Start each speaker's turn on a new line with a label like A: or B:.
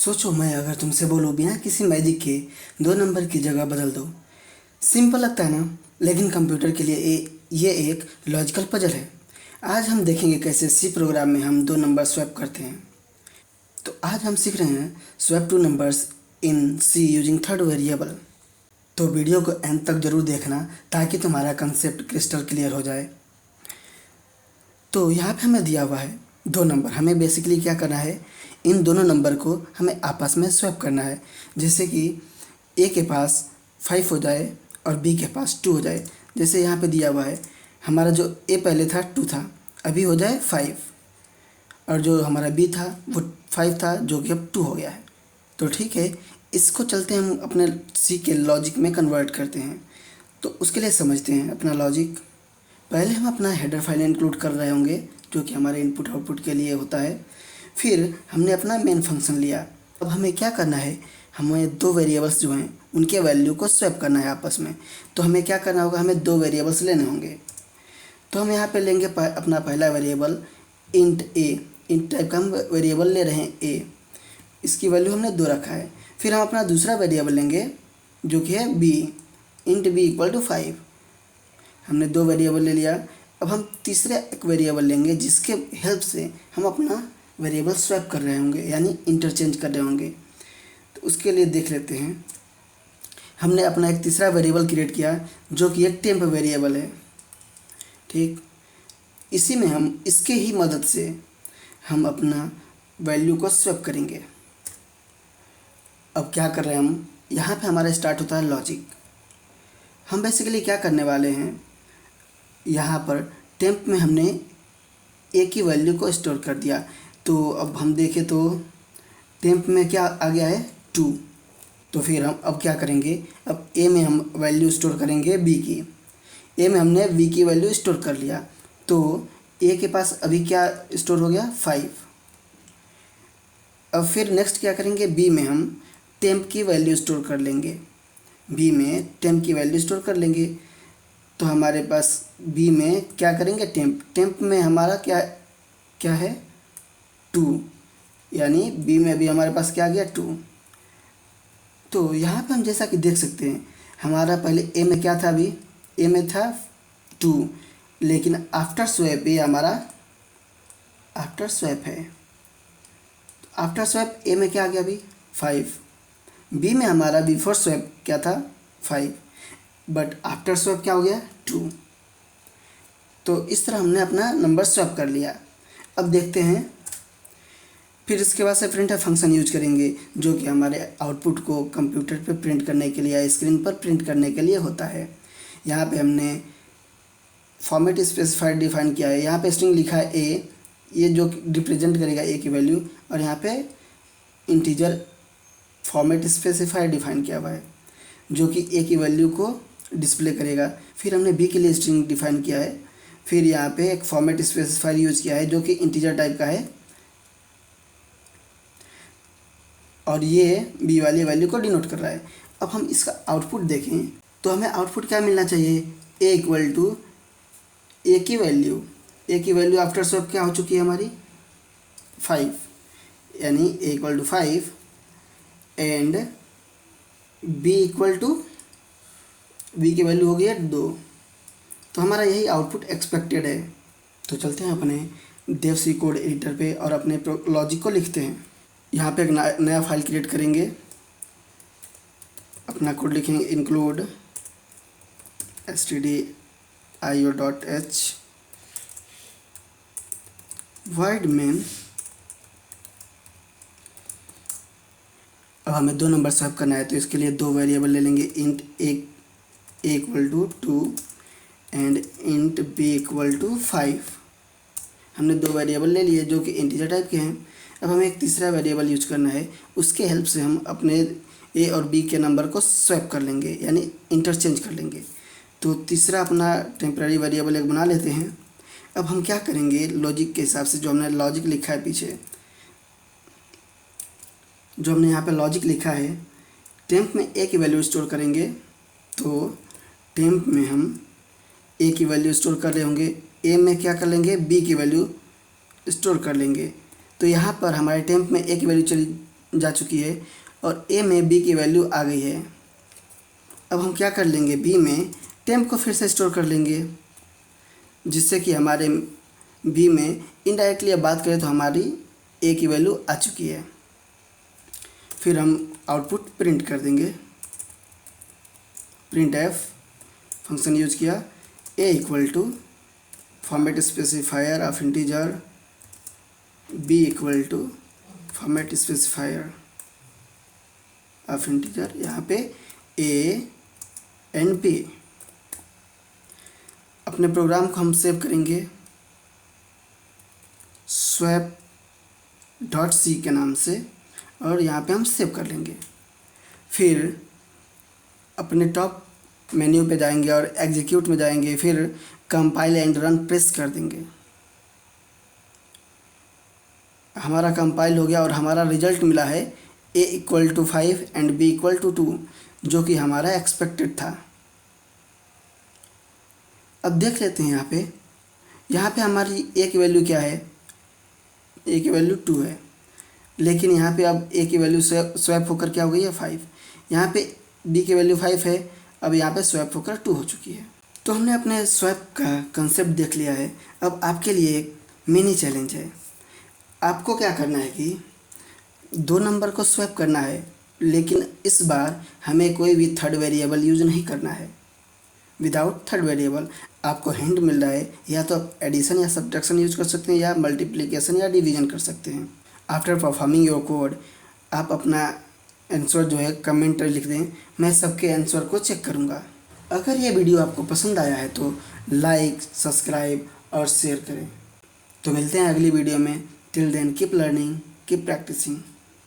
A: सोचो मैं अगर तुमसे बोलूँ बिना किसी मैजिक के 2 नंबर की जगह बदल दो। सिंपल लगता है ना, लेकिन कंप्यूटर के लिए ये एक लॉजिकल पजल है। आज हम देखेंगे कैसे सी प्रोग्राम में हम 2 नंबर स्वैप करते हैं। तो आज हम सीख रहे हैं swap 2 numbers in C using third variable. तो वीडियो को एंड तक जरूर देखना ताकि तुम्हारा कंसेप्ट क्रिस्टल क्लियर हो जाए। तो यहाँ पे हमें दिया हुआ है 2 नंबर। हमें बेसिकली क्या करना है, इन दोनों नंबर को हमें आपस में स्वैप करना है। जैसे कि ए के पास 5 हो जाए और बी के पास 2 हो जाए। जैसे यहाँ पे दिया हुआ है हमारा जो ए पहले था 2 था, अभी हो जाए 5, और जो हमारा बी था वो 5 था जो कि अब 2 हो गया है। तो ठीक है, इसको चलते हम अपने सी के लॉजिक में कन्वर्ट करते हैं। तो उसके लिए समझते हैं अपना लॉजिक। पहले हम अपना हेडर फाइल इंक्लूड कर रहे होंगे जो कि हमारे इनपुट आउटपुट के लिए होता है। फिर हमने अपना मेन फंक्शन लिया। अब हमें क्या करना है, हमें 2 वेरिएबल्स जो हैं उनके वैल्यू को स्वैप करना है आपस में। तो हमें क्या करना होगा, हमें 2 वेरिएबल्स लेने होंगे। तो हम यहाँ पे लेंगे अपना पहला वेरिएबल इंट ए। इंट टाइप का हम वेरिएबल ले रहे हैं ए, इसकी वैल्यू हमने 2 रखा है। फिर हम अपना दूसरा वेरिएबल लेंगे जो कि है बी। Int B equal to 5। हमने 2 वेरिएबल ले लिया। अब हम तीसरे एक वेरिएबल लेंगे जिसके हेल्प से हम अपना वेरिएबल स्वैप कर रहे होंगे, यानी इंटरचेंज कर रहे होंगे। तो उसके लिए देख लेते हैं, हमने अपना एक तीसरा वेरिएबल क्रिएट किया जो कि एक टेम्प वेरिएबल है। ठीक, इसी में हम इसके ही मदद से हम अपना वैल्यू को स्वैप करेंगे। अब क्या कर रहे हैं हम, यहाँ पे हमारा स्टार्ट होता है लॉजिक। हम बेसिकली क्या करने वाले हैं, यहाँ पर टेम्प में हमने ए की वैल्यू को स्टोर कर दिया। तो अब हम देखें तो टेम्प में क्या आ गया है 2। तो फिर हम अब क्या करेंगे, अब ए में हम वैल्यू स्टोर करेंगे बी की। ए में हमने बी की वैल्यू स्टोर कर लिया। तो ए के पास अभी क्या स्टोर हो गया 5। अब फिर नेक्स्ट क्या करेंगे, बी में हम टेम्प की वैल्यू स्टोर कर लेंगे। बी में टेम्प की वैल्यू स्टोर कर लेंगे। तो हमारे पास बी में क्या करेंगे, टेम्प में हमारा क्या क्या है 2, यानी बी में भी हमारे पास क्या आ गया 2। तो यहाँ पे हम जैसा कि देख सकते हैं हमारा पहले ए में क्या था, अभी ए में था 2, लेकिन आफ्टर स्वैप ये हमारा आफ्टर स्वैप है। आफ्टर स्वैप ए में क्या आ गया अभी 5। बी में हमारा बिफोर स्वैप क्या था 5, बट आफ्टर स्वैप क्या हो गया 2। तो इस तरह हमने अपना नंबर स्वैप कर लिया। अब देखते हैं, फिर इसके बाद से प्रिंट फंक्शन यूज करेंगे जो कि हमारे आउटपुट को कंप्यूटर पे प्रिंट करने के लिए या स्क्रीन पर प्रिंट करने के लिए होता है। यहाँ पे हमने फॉर्मेट स्पेसिफायर डिफाइन किया है। यहाँ पे स्ट्रिंग लिखा है ए, ये जो रिप्रेजेंट करेगा ए की वैल्यू, और यहाँ पे इंटीजर फॉर्मेट स्पेसिफायर डिफाइन किया हुआ है जो कि ए की वैल्यू को डिस्प्ले करेगा। फिर हमने बी के लिए स्ट्रिंग डिफाइन किया है। फिर यहाँ पे एक फॉर्मेट स्पेसिफायर यूज किया है जो कि इंटीजर टाइप का है, और ये बी वाली वैल्यू को डिनोट कर रहा है। अब हम इसका आउटपुट देखें तो हमें आउटपुट क्या मिलना चाहिए, ए इक्वल टू ए की वैल्यू आफ्टर स्वैप क्या हो चुकी है हमारी 5, यानी A equal to 5 and B equal to B की वैल्यू हो गई है 2। तो हमारा यही आउटपुट एक्सपेक्टेड है। तो चलते हैं अपने देव सी कोड एडिटर पे और अपने लॉजिक को लिखते हैं। यहाँ पे एक नया फाइल क्रिएट करेंगे, अपना कोड लिखेंगे इंक्लूड stdio.h void main। अब हमें 2 नंबर स्वैप करना है तो इसके लिए 2 वेरिएबल ले लेंगे, int A equal to 2 and int B equal to 5। हमने 2 वेरिएबल ले लिए जो कि इंटीजर टाइप के हैं। अब हमें एक तीसरा वेरिएबल यूज करना है, उसके हेल्प से हम अपने ए और बी के नंबर को स्वैप कर लेंगे, यानी इंटरचेंज कर लेंगे। तो तीसरा अपना टेम्पररी वेरिएबल एक बना लेते हैं। अब हम क्या करेंगे, लॉजिक के हिसाब से जो हमने लॉजिक लिखा है पीछे, जो हमने यहाँ पे लॉजिक लिखा है, टेम्प में ए की वैल्यू स्टोर करेंगे। तो टेम्प में हम ए की वैल्यू स्टोर कर रहे होंगे, ए में क्या कर लेंगे, बी की वैल्यू स्टोर कर लेंगे। तो यहाँ पर हमारे टेम्प में ए की वैल्यू चली जा चुकी है और ए में बी की वैल्यू आ गई है। अब हम क्या कर लेंगे, बी में टेम्प को फिर से स्टोर कर लेंगे, जिससे कि हमारे बी में इनडायरेक्टली अब बात करें तो हमारी ए की वैल्यू आ चुकी है। फिर हम आउटपुट प्रिंट कर देंगे, प्रिंट एफ फंक्शन यूज किया, A equal to format specifier of integer, B equal to format specifier of integer, यहाँ पे ए एंड बी। अपने प्रोग्राम को हम सेव करेंगे स्वैप डॉट सी के नाम से और यहाँ पे हम सेव कर लेंगे। फिर अपने टॉप मेन्यू पे जाएंगे और एग्जीक्यूट में जाएंगे, फिर कंपाइल एंड रन प्रेस कर देंगे। हमारा कंपाइल हो गया और हमारा रिजल्ट मिला है A equal to 5 and B equal to 2, जो कि हमारा एक्सपेक्टेड था। अब देख लेते हैं यहाँ पे हमारी ए की वैल्यू क्या है, ए की वैल्यू 2 है, लेकिन यहाँ पे अब ए की वैल्यू स्वैप होकर क्या हो गई है 5। यहाँ पे बी की वैल्यू 5 है, अब यहाँ पे स्वैप होकर 2 हो चुकी है। तो हमने अपने स्वैप का कंसेप्ट देख लिया है। अब आपके लिए एक मिनी चैलेंज है। आपको क्या करना है कि 2 नंबर को स्वैप करना है, लेकिन इस बार हमें कोई भी थर्ड वेरिएबल यूज नहीं करना है। विदाउट थर्ड वेरिएबल आपको हिंट मिल रहा है, या तो आप एडिशन या सब्ट्रैक्शन यूज कर सकते हैं, या मल्टीप्लिकेशन या डिवीजन कर सकते हैं। आफ्टर परफॉर्मिंग योर कोड आप अपना आंसर जो है कमेंट लिख दें, मैं सबके आंसर को चेक करूँगा। अगर ये वीडियो आपको पसंद आया है तो लाइक, सब्सक्राइब और शेयर करें। तो मिलते हैं अगली वीडियो में। Till then keep learning, keep practising.